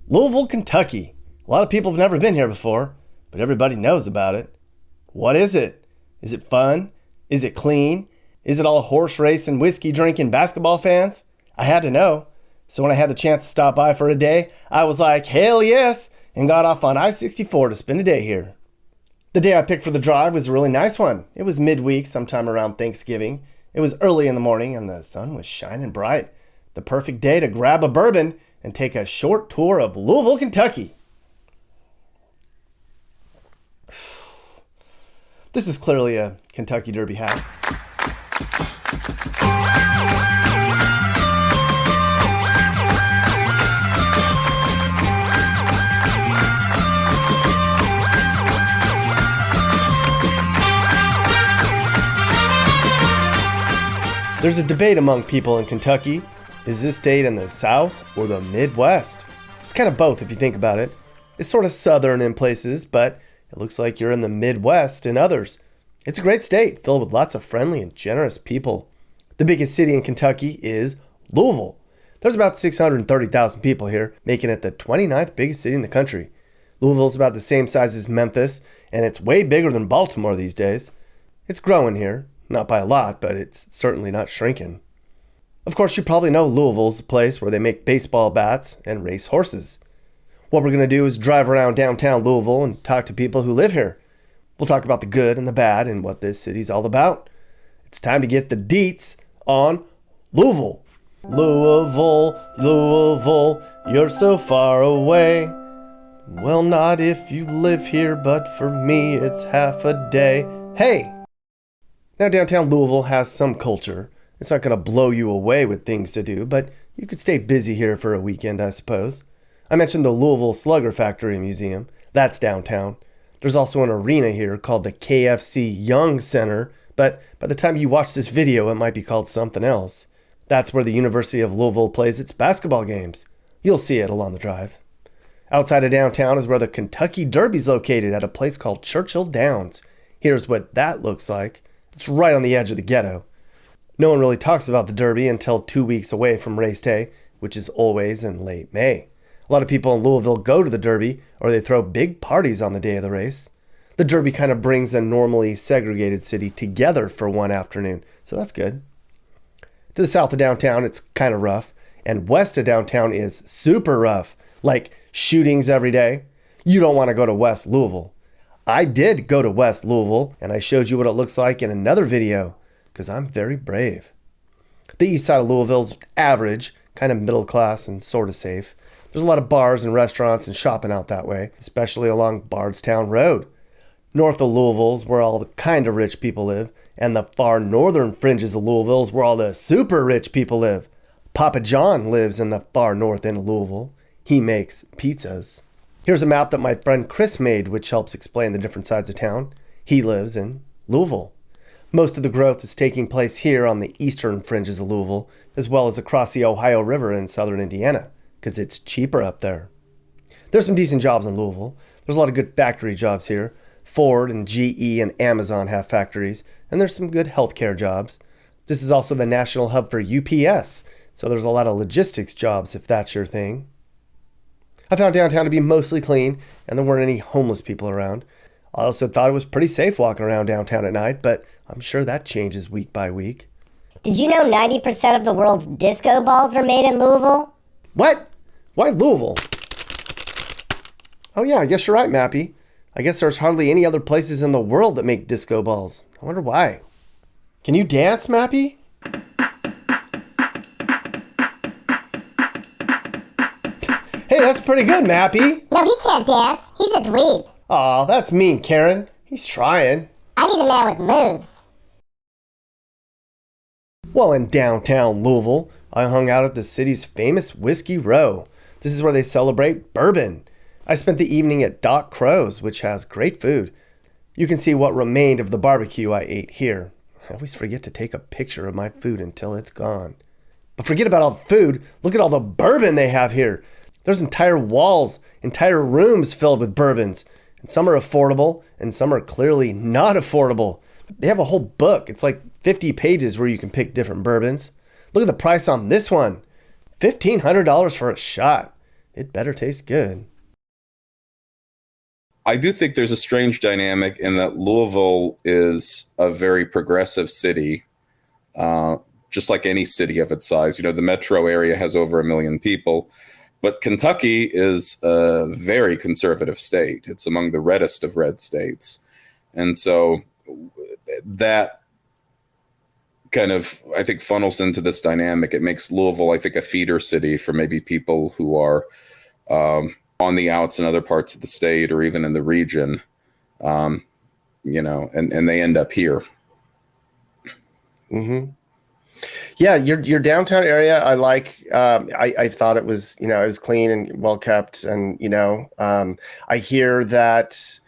Louisville, Kentucky. A lot of people have never been here before, but everybody knows about it. What is it? Is it fun? Is it clean? Is it all horse racing, whiskey drinking basketball fans? I had to know. So when I had the chance to stop by for a day, I was like, hell yes, and got off on I-64 to spend a day here. The day I picked for the drive was a really nice one. It was midweek, sometime around Thanksgiving. It was early in the morning and the sun was shining bright. The perfect day to grab a bourbon and take a short tour of Louisville, Kentucky. This is clearly a Kentucky Derby hat. There's a debate among people in Kentucky. Is this state in the South or the Midwest? It's kind of both if you think about it. It's sort of southern in places, but it looks like you're in the Midwest in others. It's a great state filled with lots of friendly and generous people. The biggest city in Kentucky is Louisville. There's about 630,000 people here, making it the 29th biggest city in the country. Louisville's about the same size as Memphis, and it's way bigger than Baltimore these days. It's growing here, not by a lot, but it's certainly not shrinking. Of course, you probably know Louisville's a place where they make baseball bats and race horses. What we're going to do is drive around downtown Louisville and talk to people who live here. We'll talk about the good and the bad and what this city's all about. It's time to get the deets on Louisville. Louisville, Louisville, you're so far away. Well, not if you live here, but for me it's half a day. Hey! Now, downtown Louisville has some culture. It's not going to blow you away with things to do, but you could stay busy here for a weekend, I suppose. I mentioned the Louisville Slugger Factory Museum. That's downtown. There's also an arena here called the KFC Young Center, but by the time you watch this video, it might be called something else. That's where the University of Louisville plays its basketball games. You'll see it along the drive. Outside of downtown is where the Kentucky Derby's located at a place called Churchill Downs. Here's what that looks like. It's right on the edge of the ghetto. No one really talks about the Derby until 2 weeks away from race day, which is always in late May. A lot of people in Louisville go to the Derby, or they throw big parties on the day of the race. The Derby kind of brings a normally segregated city together for one afternoon, so that's good. To the south of downtown, it's kind of rough, and west of downtown is super rough, like shootings every day. You don't want to go to West Louisville. I did go to West Louisville, and I showed you what it looks like in another video, because I'm very brave. The east side of Louisville's average, kind of middle class and sort of safe. There's a lot of bars and restaurants and shopping out that way, especially along Bardstown Road. North of Louisville's where all the kind of rich people live, and the far northern fringes of Louisville's where all the super rich people live. Papa John lives in the far north end of Louisville. He makes pizzas. Here's a map that my friend Chris made, which helps explain the different sides of town. He lives in Louisville. Most of the growth is taking place here on the eastern fringes of Louisville, as well as across the Ohio River in southern Indiana, because it's cheaper up there. There's some decent jobs in Louisville. There's a lot of good factory jobs here. Ford and GE and Amazon have factories, and there's some good healthcare jobs. This is also the national hub for UPS, so there's a lot of logistics jobs if that's your thing. I found downtown to be mostly clean, and there weren't any homeless people around. I also thought it was pretty safe walking around downtown at night, but I'm sure that changes week by week. Did you know 90% of the world's disco balls are made in Louisville? What? Why Louisville? Oh yeah, I guess you're right, Mappy. I guess there's hardly any other places in the world that make disco balls. I wonder why. Can you dance, Mappy? Hey, that's pretty good, Mappy. No, he can't dance. He's a dweeb. Aw, that's mean, Karen. He's trying. I need a man with moves. Well, in downtown Louisville, I hung out at the city's famous Whiskey Row. This is where they celebrate Bourbon. I spent the evening at Doc Crow's, which has great food. You can see what remained of the barbecue I ate here. I always forget to take a picture of my food until it's gone. But forget about all the food. Look at all the bourbon they have here. There's entire walls, entire rooms filled with bourbons. And some are affordable, and some are clearly not affordable. They have a whole book. It's like 50 pages where you can pick different bourbons. Look at the price on this one. $1,500 for a shot. It better taste good. I do think there's a strange dynamic in that Louisville is a very progressive city, uh, just like any city of its size. You know, the metro area has over 1 million people, but Kentucky is a very conservative state. It's among the reddest of red states. And so that kind of, I think, funnels into this dynamic. It makes Louisville, I think, a feeder city for maybe people who are on the outs in other parts of the state or even in the region, um, and they end up here. Hmm. Yeah, your downtown area, I like. I thought it was, it was clean and well kept, and I hear that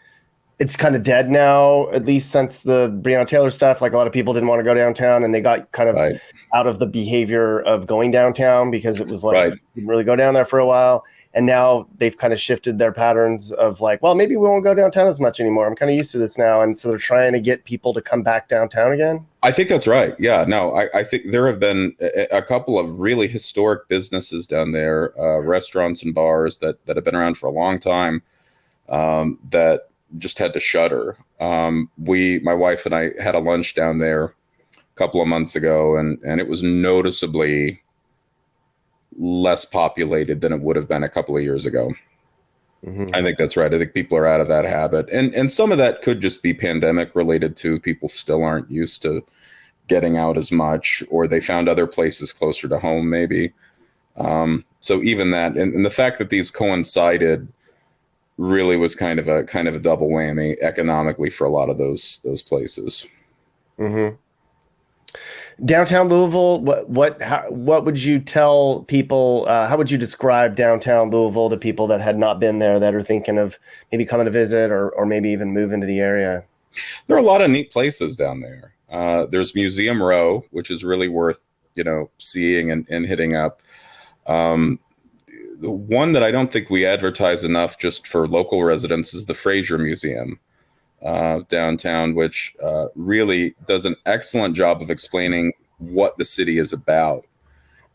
it's kind of dead now, at least since the Breonna Taylor stuff. Like a lot of people didn't want to go downtown, and they got kind of Right, out of the behavior of going downtown because it was like right. you didn't really go down there for a while. And now they've kind of shifted their patterns of like, well, maybe we won't go downtown as much anymore. I'm kind of used to this now, and so they're trying to get people to come back downtown again. I think that's right. Yeah, no, I think there have been a couple of really historic businesses down there, restaurants and bars that have been around for a long time, that just had to shutter. My wife and I had a lunch down there a couple of months ago, and it was noticeably less populated than it would have been a couple of years ago. Hmm. I think that's right. I think people are out of that habit, and some of that could just be pandemic related too. People still aren't used to getting out as much, or they found other places closer to home, maybe. So even that, and the fact that these coincided really was kind of a double whammy economically for a lot of those places. Hmm. Downtown Louisville, what would you tell people? How would you describe downtown Louisville to people that had not been there, that are thinking of maybe coming to visit, or maybe even move into the area? There are a lot of neat places down there. There's Museum Row, which is really worth seeing and hitting up. Um, the one that I don't think we advertise enough just for local residents is the Fraser Museum downtown, which really does an excellent job of explaining what the city is about.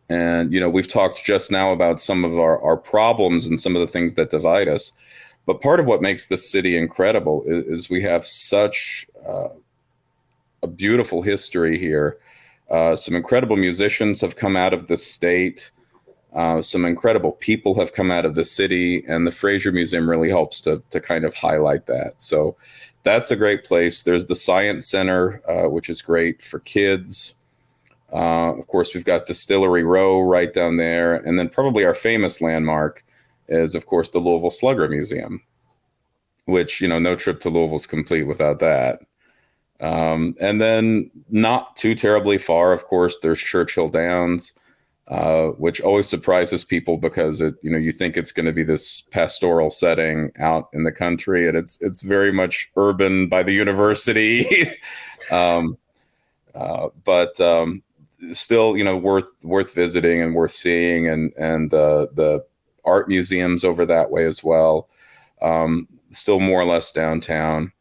And we've talked just now about some of our problems and some of the things that divide us. But part of what makes this city incredible is we have such a beautiful history here. Some incredible musicians have come out of this state. Some incredible people have come out of the city, and the Fraser Museum really helps to kind of highlight that. So that's a great place. There's the Science Center, which is great for kids. Of course, we've got Distillery Row right down there. And then probably our famous landmark is, of course, the Louisville Slugger Museum, which, no trip to Louisville is complete without that. And then not too terribly far, of course, there's Churchill Downs, which always surprises people because you think it's going to be this pastoral setting out in the country, and it's very much urban by the university. um, but still, worth visiting and worth seeing, and the art museums over that way as well. Still more or less downtown.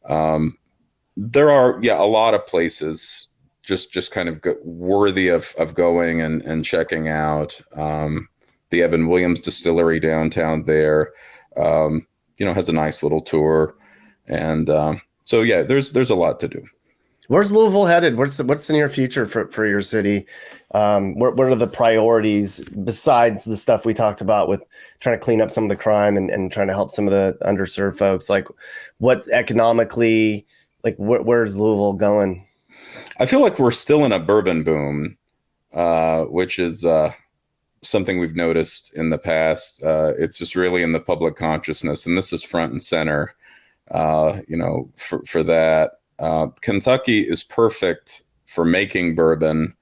There are, yeah, a lot of places just kind of worthy of going and checking out. The Evan Williams Distillery downtown there, has a nice little tour, and so yeah, there's a lot to do. Where's Louisville headed? What's the near future for your city? What are the priorities besides the stuff we talked about with trying to clean up some of the crime and trying to help some of the underserved folks? Like, what's economically, like, where's Louisville going? I feel like we're still in a bourbon boom, which is something we've noticed in the past. It's just really in the public consciousness, and this is front and center. For that. Kentucky is perfect for making bourbon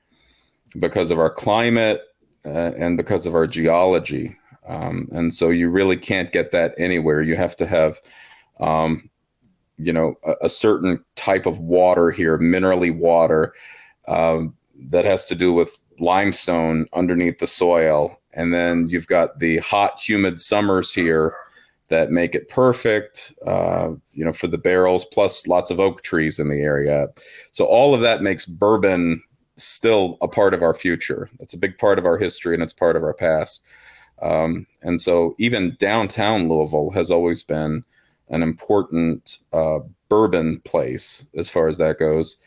because of our climate and because of our geology. And so you really can't get that anywhere. You have to have, a certain type of water here, minerally water, that has to do with limestone underneath the soil. And then you've got the hot, humid summers here that make it perfect, for the barrels, plus lots of oak trees in the area. So all of that makes bourbon still a part of our future. It's a big part of our history, and it's part of our past. And so even downtown Louisville has always been an important bourbon place as far as that goes.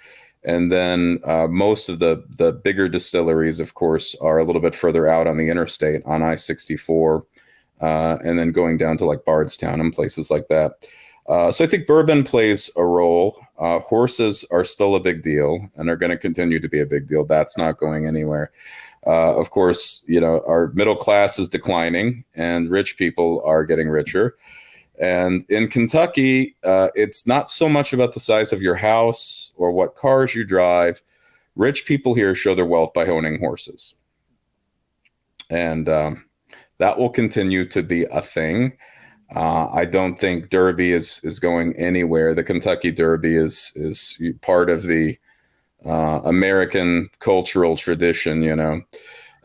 And then most of the bigger distilleries, of course, are a little bit further out on the interstate on I-64, and then going down to like Bardstown and places like that. So I think bourbon plays a role. Horses are still a big deal and are going to continue to be a big deal. That's not going anywhere. Of course, our middle class is declining and rich people are getting richer. And in Kentucky, it's not so much about the size of your house or what cars you drive. Rich people here show their wealth by owning horses. And that will continue to be a thing. I don't think Derby is going anywhere. The Kentucky Derby is part of the American cultural tradition,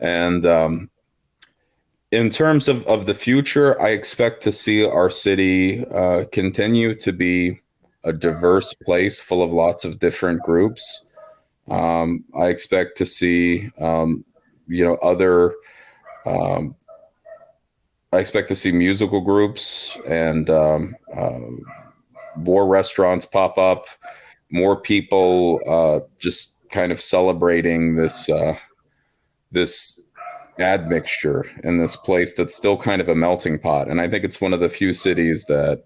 And in terms of the future, I expect to see our city continue to be a diverse place full of lots of different groups. I expect to see, other. I expect to see musical groups and more restaurants pop up, more people just kind of celebrating this admixture in this place that's still kind of a melting pot. And I think it's one of the few cities that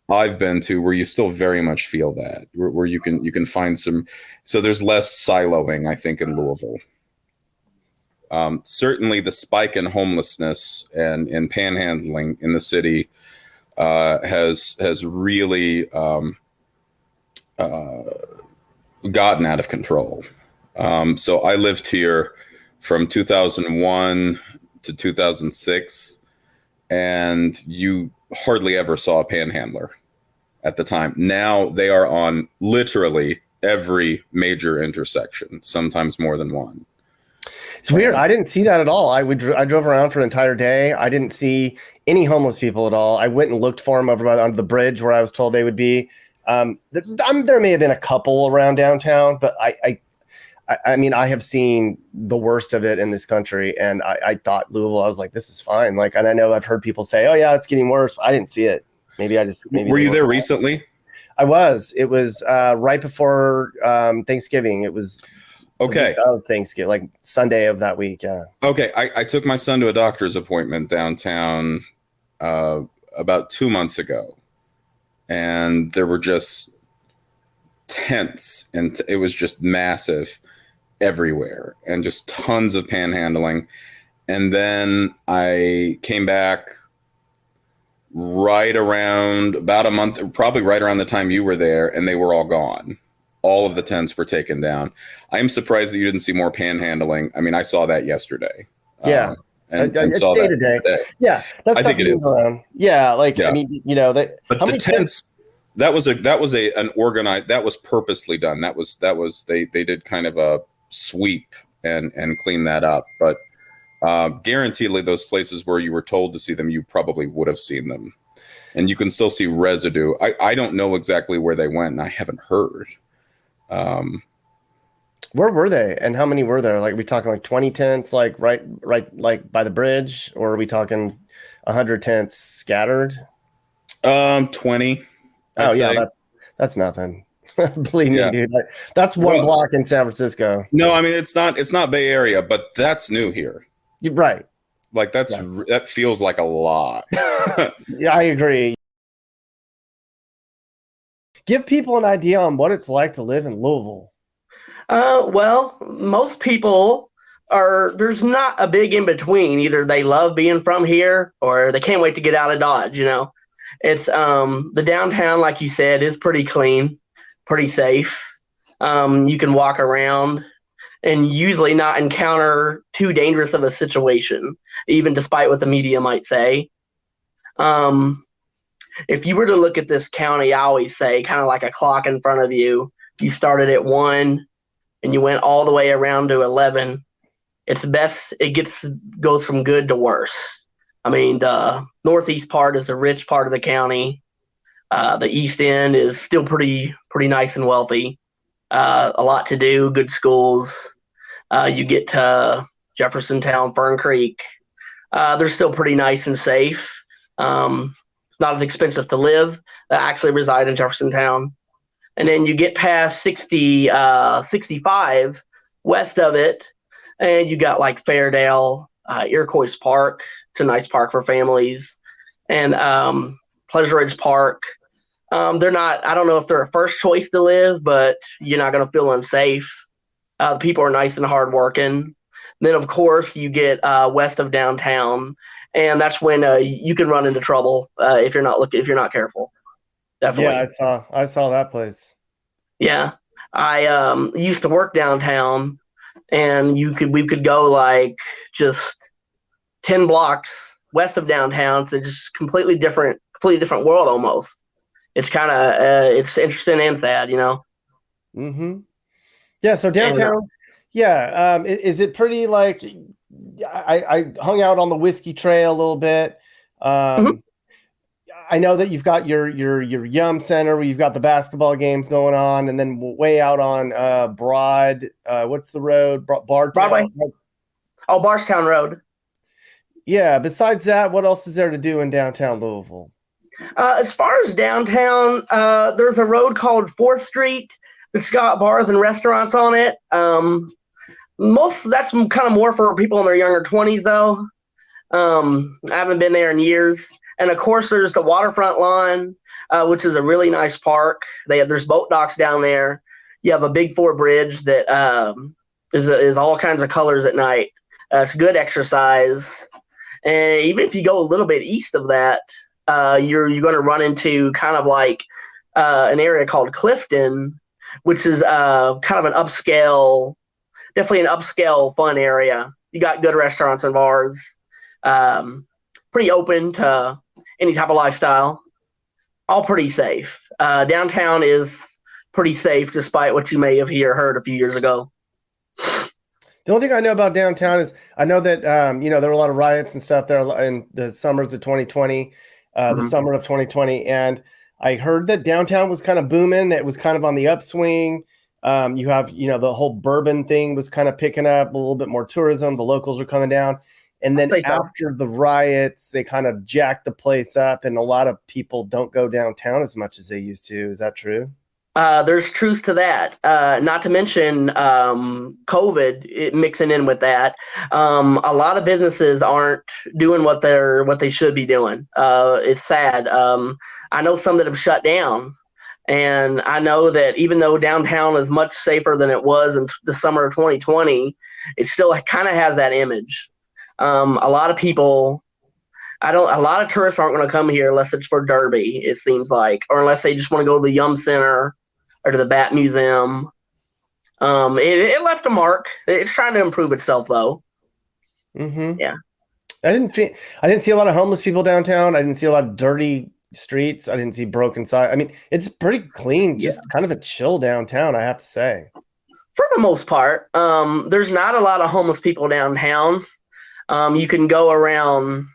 I've been to where you still very much feel that, where you can find some. So there's less siloing, I think, in Louisville. Certainly the spike in homelessness and in panhandling in the city has really gotten out of control. So I lived here from 2001 to 2006, and you hardly ever saw a panhandler at the time. Now they are on literally every major intersection, sometimes more than one. It's weird. I didn't see that at all. I drove around for an entire day. I didn't see any homeless people at all. I went and looked for them over under the bridge where I was told they would be. There may have been a couple around downtown, but I mean, I have seen the worst of it in this country, and I thought Louisville, I was like, this is fine. Like, and I know I've heard people say, oh yeah, it's getting worse. I didn't see it. Maybe Were you there recently? I was. It was right before Thanksgiving. It was okay. Of Thanksgiving, like Sunday of that week. Yeah. Okay. I took my son to a doctor's appointment downtown about 2 months ago, and there were just tents, and it was just massive everywhere, and just tons of panhandling. And then I came back right around about a month, probably right around the time you were there, and they were all gone. All of the tents were taken down. I'm surprised that you didn't see more panhandling. I mean, I saw that yesterday. Yeah. And it's saw day that to day. today. Yeah. I think it is. Around. Yeah. Like, yeah. I mean, but the tents, that was an organized, that was purposely done. That was, they did kind of a sweep and clean that up. But guaranteedly those places where you were told to see them, you probably would have seen them. And you can still see residue. I don't know exactly where they went, and I haven't heard. Where were they, and how many were there? Like, are we talking like 20 tents, like right, like by the bridge, or are we talking 100 tents scattered? 20. Oh yeah, that's nothing. Believe me, dude. That's one block in San Francisco. No, I mean it's not Bay Area, but that's new here. You're right. Like that feels like a lot. Yeah, I agree. Give people an idea on what it's like to live in Louisville. Well, most people there's not a big in between. Either they love being from here or they can't wait to get out of Dodge, It's the downtown, like you said, is pretty clean, pretty safe. You can walk around and usually not encounter too dangerous of a situation, even despite what the media might say. If you were to look at this county, I always say, kind of like a clock in front of you, you started at 1 and you went all the way around to 11. It's best, goes from good to worse. I mean, the northeast part is the rich part of the county. The east end is still pretty nice and wealthy. A lot to do, good schools. You get to Jeffersontown, Fern Creek, They're still pretty nice and safe. It's not as expensive to live. I actually reside in Jeffersontown. And then you get past 65 west of it, and you got like Fairdale, Iroquois Park. It's a nice park for families. And Pleasure Ridge Park. They're not, I don't know if they're a first choice to live, but you're not going to feel unsafe. The people are nice and hardworking. Then, of course, you get west of downtown, and that's when you can run into trouble if you're not careful. Definitely. Yeah, I saw that place. Yeah, I used to work downtown, and we could go like just 10 blocks west of downtown, so just completely different world almost. It's kind of it's interesting and sad, you know. Mm-hmm. Yeah, so downtown, yeah. Is it pretty like I hung out on the Whiskey Trail a little bit. Mhm. I know that you've got your Yum Center where you've got the basketball games going on, and then way out on Broad. What's the road? Broadway. Oh, Barstown Road. Yeah. Besides that, what else is there to do in downtown Louisville? As far as downtown, there's a road called 4th Street that's got bars and restaurants on it. That's kind of more for people in their younger 20s, though. I haven't been there in years. And of course, there's the waterfront lawn, which is a really nice park. There's boat docks down there. You have a big 4 bridge that is all kinds of colors at night. It's good exercise. And even if you go a little bit east of that, you're going to run into kind of like an area called Clifton, which is kind of definitely an upscale fun area. You got good restaurants and bars, pretty open to any type of lifestyle, all pretty safe. Downtown is pretty safe, despite what you may have heard a few years ago. The only thing I know about downtown is I know that there were a lot of riots and stuff there in the summers of 2020, the summer of 2020, and I heard that downtown was kind of booming. That it was kind of on the upswing. You have the whole Bourbon thing was kind of picking up, a little bit more tourism. The locals were coming down. And then after the riots, they kind of jacked the place up, and a lot of people don't go downtown as much as they used to. Is that true? There's truth to that. Not to mention COVID mixing in with that. A lot of businesses aren't doing what they should be doing. It's sad. I know some that have shut down, and I know that even though downtown is much safer than it was in the summer of 2020, it still kind of has that image. A lot of people, a lot of tourists aren't going to come here unless it's for Derby, it seems like, or unless they just want to go to the Yum Center or to the Bat Museum. It left a mark. It's trying to improve itself, though. Mm-hmm. Yeah. I didn't see a lot of homeless people downtown. I didn't see a lot of dirty streets. I didn't see broken side. I mean, it's pretty clean, just kind of a chill downtown, I have to say. For the most part, there's not a lot of homeless people downtown. You can go around.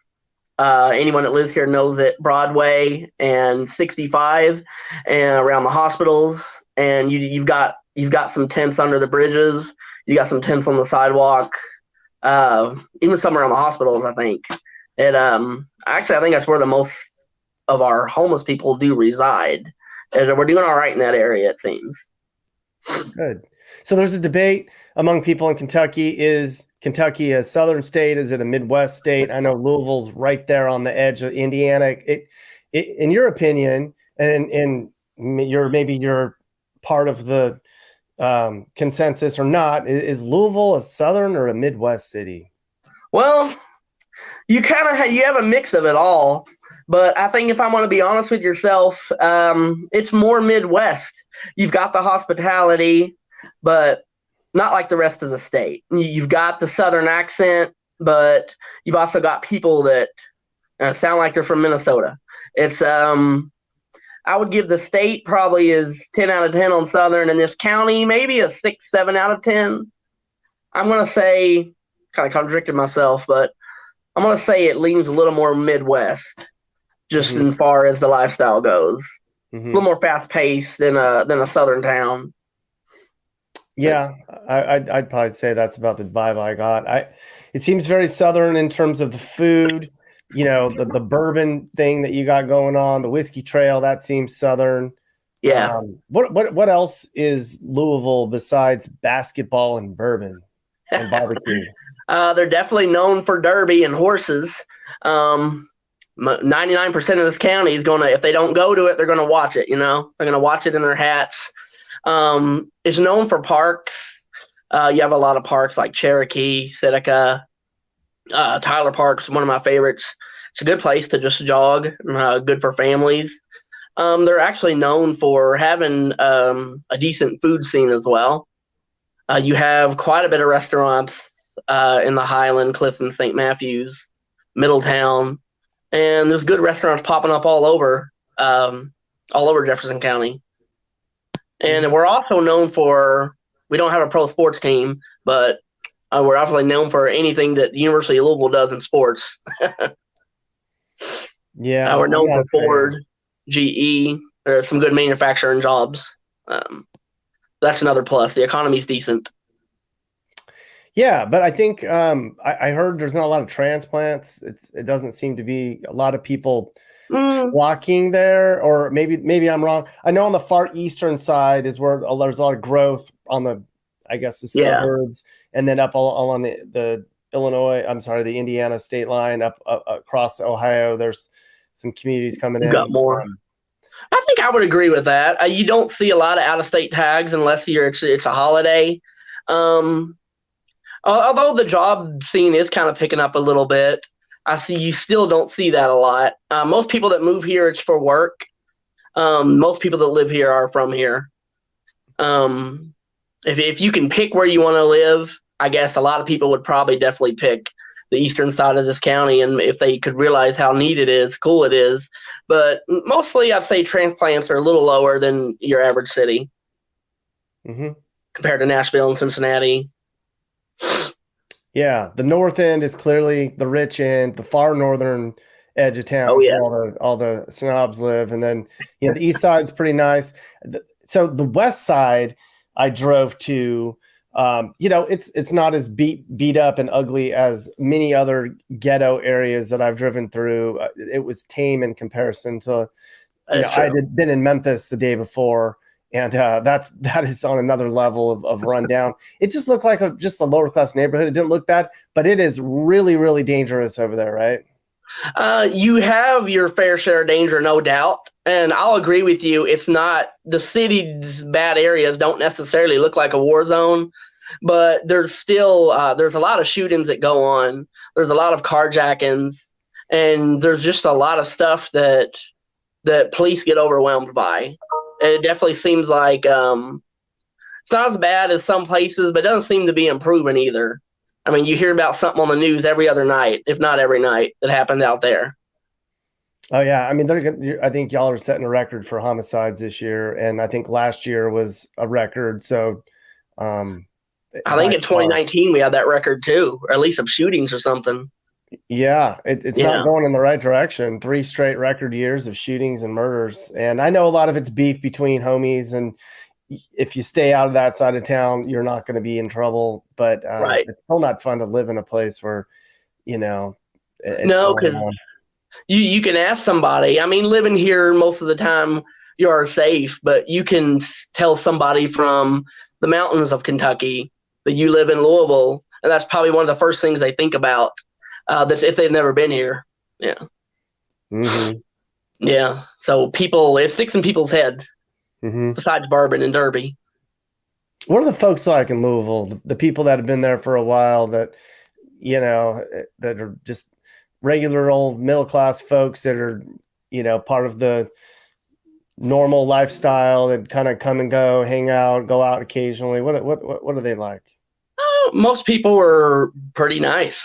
Anyone that lives here knows that Broadway and 65 and around the hospitals, and you've got some tents under the bridges. You got some tents on the sidewalk, even some around the hospitals, I think. I think that's where the most of our homeless people do reside. And we're doing all right in that area, it seems. Good. So there's a debate among people in Kentucky. Is Kentucky a southern state? Is it a Midwest state? I know Louisville's right there on the edge of Indiana. In your opinion, and you're part of the consensus or not, is Louisville a southern or a Midwest city? Well, you have a mix of it all. But I think if I want to be honest with yourself, it's more Midwest. You've got the hospitality, but not like the rest of the state. You've got the Southern accent, but you've also got people that sound like they're from Minnesota. It's I would give the state probably is 10 out of 10 on Southern, and this county maybe a 6, 7 out of 10. I'm going to say, kind of contradicted myself, but I'm going to say it leans a little more Midwest, just as far as the lifestyle goes. A little more fast-paced than a Southern town. Yeah, I'd probably say that's about the vibe I got. It seems very southern in terms of the food. The bourbon thing that you got going on, the whiskey trail, that seems southern. Yeah. What else is Louisville besides basketball and bourbon and barbecue? They're definitely known for derby and horses. 99% of this county is going to, if they don't go to it, they're going to watch it, they're going to watch it in their hats. It's known for parks. You have a lot of parks like Cherokee, Seneca, Tyler Park's one of my favorites. It's a good place to just jog, good for families. They're actually known for having a decent food scene as well. You have quite a bit of restaurants in the Highland, Clifton, St. Matthews, Middletown, and there's good restaurants popping up all over Jefferson County. And we're also known for, we don't have a pro sports team, but we're obviously known for anything that the University of Louisville does in sports. Yeah, we're known for Ford, GE. There's some good manufacturing jobs. That's another plus. The economy's decent. Yeah, but I think I heard there's not a lot of transplants. It doesn't seem to be a lot of people flocking there, or maybe I'm wrong. I know on the far eastern side is where there's a lot of growth on the, I guess, the suburbs, and then up all on the the Indiana state line up across Ohio. There's some communities coming in. Got more. I think I would agree with that. You don't see a lot of out-of-state tags unless it's a holiday. Although the job scene is kind of picking up a little bit, you still don't see that a lot. Most people that move here, it's for work. Most people that live here are from here. If you can pick where you want to live, I guess a lot of people would probably definitely pick the eastern side of this county, and if they could realize how neat it is, cool it is. But mostly I'd say transplants are a little lower than your average city compared to Nashville and Cincinnati. Yeah, the north end is clearly the rich end, the far northern edge of town where all the snobs live. And then, the east side's pretty nice. So the west side I drove to, it's not as beat up and ugly as many other ghetto areas that I've driven through. It was tame in comparison to, I had been in Memphis the day before, and that is on another level of rundown. It just looked like just a lower class neighborhood. It didn't look bad, but it is really, really dangerous over there, right? You have your fair share of danger, no doubt. And I'll agree with you. It's not, the city's bad areas don't necessarily look like a war zone, but there's still, there's a lot of shootings that go on. There's a lot of carjackings, and there's just a lot of stuff that police get overwhelmed by. It definitely seems like it's not as bad as some places, but it doesn't seem to be improving either. I mean, you hear about something on the news every other night, if not every night, that happens out there. Oh, yeah. I mean, I think y'all are setting a record for homicides this year, and I think last year was a record. So I think in 2019 we had that record too, or at least of shootings or something. Yeah, it's not going in the right direction. 3 straight record years of shootings and murders. And I know a lot of it's beef between homies, and if you stay out of that side of town, you're not going to be in trouble. But it's still not fun to live in a place where, no, because you can ask somebody. I mean, living here most of the time, you are safe, but you can tell somebody from the mountains of Kentucky that you live in Louisville, and that's probably one of the first things they think about. That's if they've never been here. Yeah. Mm-hmm. Yeah. So it sticks in people's head besides Bourbon and Derby. What are the folks like in Louisville? The people that have been there for a while that, that are just regular old middle-class folks that are, part of the normal lifestyle that kind of come and go, hang out, go out occasionally. What are they like? Most people were pretty nice,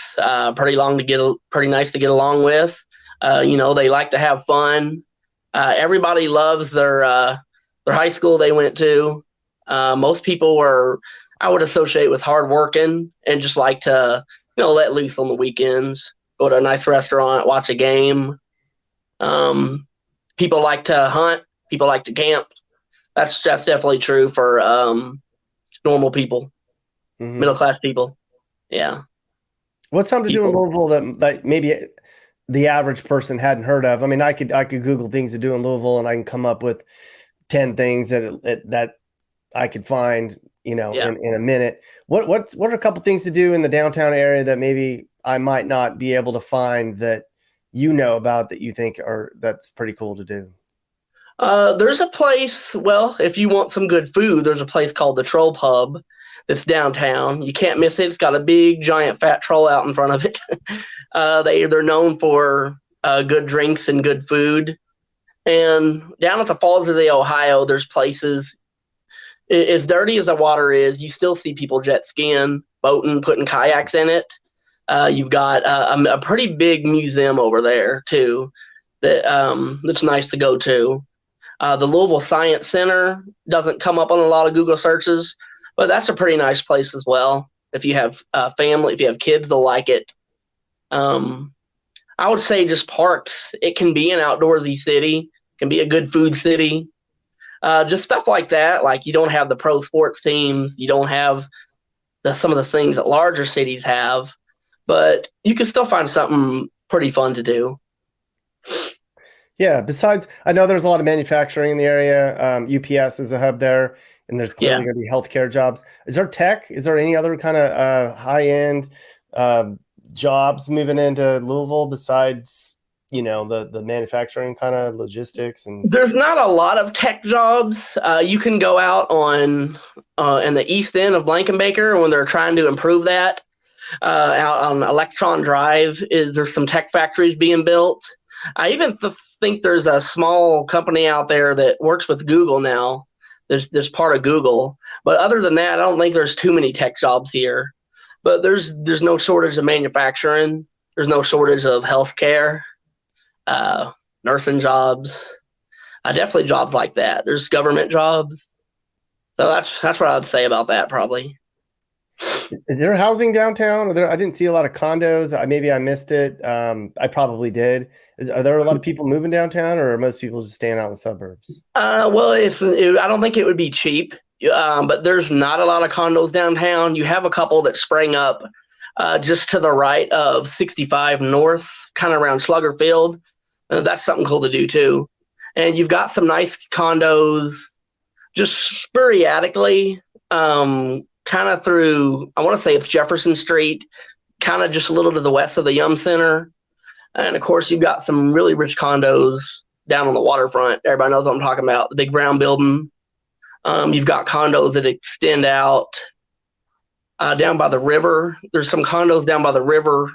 pretty nice to get along with. They like to have fun. Everybody loves their high school they went to. Most people I would associate with hardworking and just like to, let loose on the weekends, go to a nice restaurant, watch a game. People like to hunt. People like to camp. That's definitely true for normal people. Middle-class people. Yeah. What's something to do in People, Louisville that maybe the average person hadn't heard of? I mean, I could Google things to do in Louisville, and I can come up with 10 things that I could find, Yeah. in a minute. What are a couple things to do in the downtown area that maybe I might not be able to find that about that you think that's pretty cool to do? There's a place, well, if you want some good food, there's a place called the Troll Pub that's downtown. You can't miss it. It's got a big, giant, fat troll out in front of it. They're known for good drinks and good food. And down at the Falls of the Ohio, there's places, as dirty as the water is, you still see people jet skiing, boating, putting kayaks in it. You've got a pretty big museum over there, too, that's nice to go to. The Louisville Science Center doesn't come up on a lot of Google searches, but that's a pretty nice place as well. If you have family, if you have kids, they'll like it. I would say just parks. It can be an outdoorsy city, can be a good food city. Just stuff like that. Like you don't have the pro sports teams, you don't have some of the things that larger cities have, but you can still find something pretty fun to do. Yeah. Besides, I know there's a lot of manufacturing in the area. UPS is a hub there, and there's clearly going to be healthcare jobs. Is there tech? Is there any other kind of high end jobs moving into Louisville besides the manufacturing kind of logistics? And There's not a lot of tech jobs. You can go out on in the east end of Blankenbaker when they're trying to improve that. Out on Electron Drive, there's some tech factories being built. I even think there's a small company out there that works with Google now. There's part of Google, but other than that, I don't think there's too many tech jobs here. But there's no shortage of manufacturing. There's no shortage of healthcare, nursing jobs. Definitely jobs like that. There's government jobs. So that's what I'd say about that probably. is there housing downtown? I didn't see a lot of condos. Maybe I missed it. I probably did. Are there a lot of people moving downtown, or are most people just staying out in the suburbs? Well, I don't think it would be cheap, but there's not a lot of condos downtown. You have a couple that sprang up just to the right of 65 North, kind of around Slugger Field. That's something cool to do too. And you've got some nice condos just sporadically, kind of through, I want to say it's Jefferson Street, kind of just a little to the west of the Yum Center. And of course, you've got some really rich condos down on the waterfront. Everybody knows what I'm talking about, the big brown building. You've got condos that extend out down by the river. There's some condos down by the river.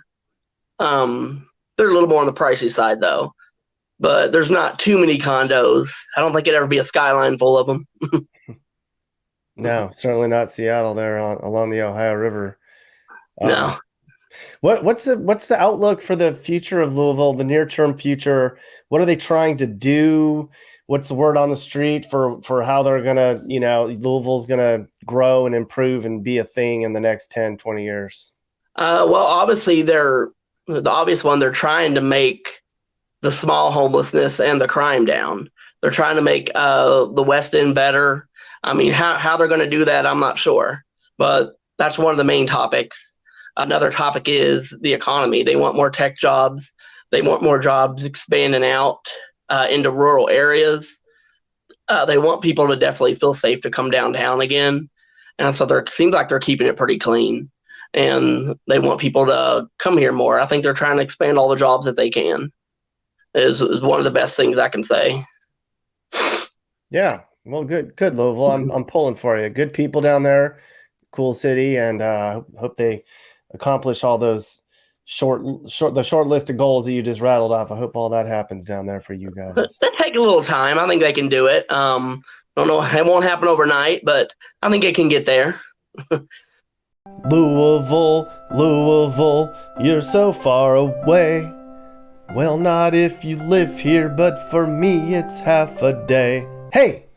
They're a little more on the pricey side, though. But there's not too many condos. I don't think it'd ever be a skyline full of them. No, certainly not Seattle there along the Ohio River. No. What's the outlook for the future of Louisville, the near-term future? What are they trying to do? What's the word on the street for how they're going to, Louisville's going to grow and improve and be a thing in the next 10, 20 years? Well, obviously, the obvious one, they're trying to make the small homelessness and the crime down. They're trying to make the West End better. I mean, how they're going to do that, I'm not sure. But that's one of the main topics. Another topic is the economy. They want more tech jobs. They want more jobs expanding out into rural areas. They want people to definitely feel safe to come downtown again. And so it seems like they're keeping it pretty clean. And they want people to come here more. I think they're trying to expand all the jobs that they can, is one of the best things I can say. Yeah. Well, good, Louisville. I'm pulling for you. Good people down there, cool city, and hope they accomplish all those short list of goals that you just rattled off. I hope all that happens down there for you guys. That take a little time. I think they can do it. Don't know, it won't happen overnight, but I think it can get there. Louisville, you're so far away. Well, not if you live here, but for me, it's half a day. Hey!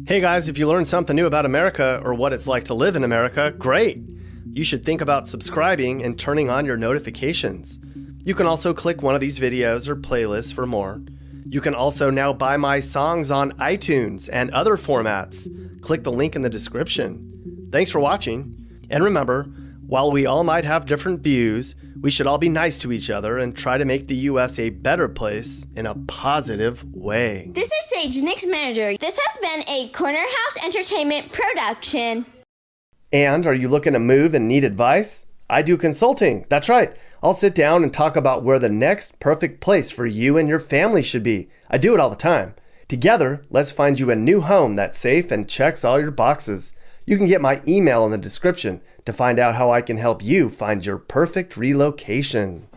Hey guys, if you learned something new about America or what it's like to live in America, great! You should think about subscribing and turning on your notifications. You can also click one of these videos or playlists for more. You can also now buy my songs on iTunes and other formats. Click the link in the description. Thanks for watching, and remember, While we all might have different views, we should all be nice to each other and try to make the U.S. a better place in a positive way. This is Sage, Nick's manager. This has been a Corner House Entertainment production. And are you looking to move and need advice? I do consulting. That's right. I'll sit down and talk about where the next perfect place for you and your family should be. I do it all the time. Together, let's find you a new home that's safe and checks all your boxes. You can get my email in the description to find out how I can help you find your perfect relocation.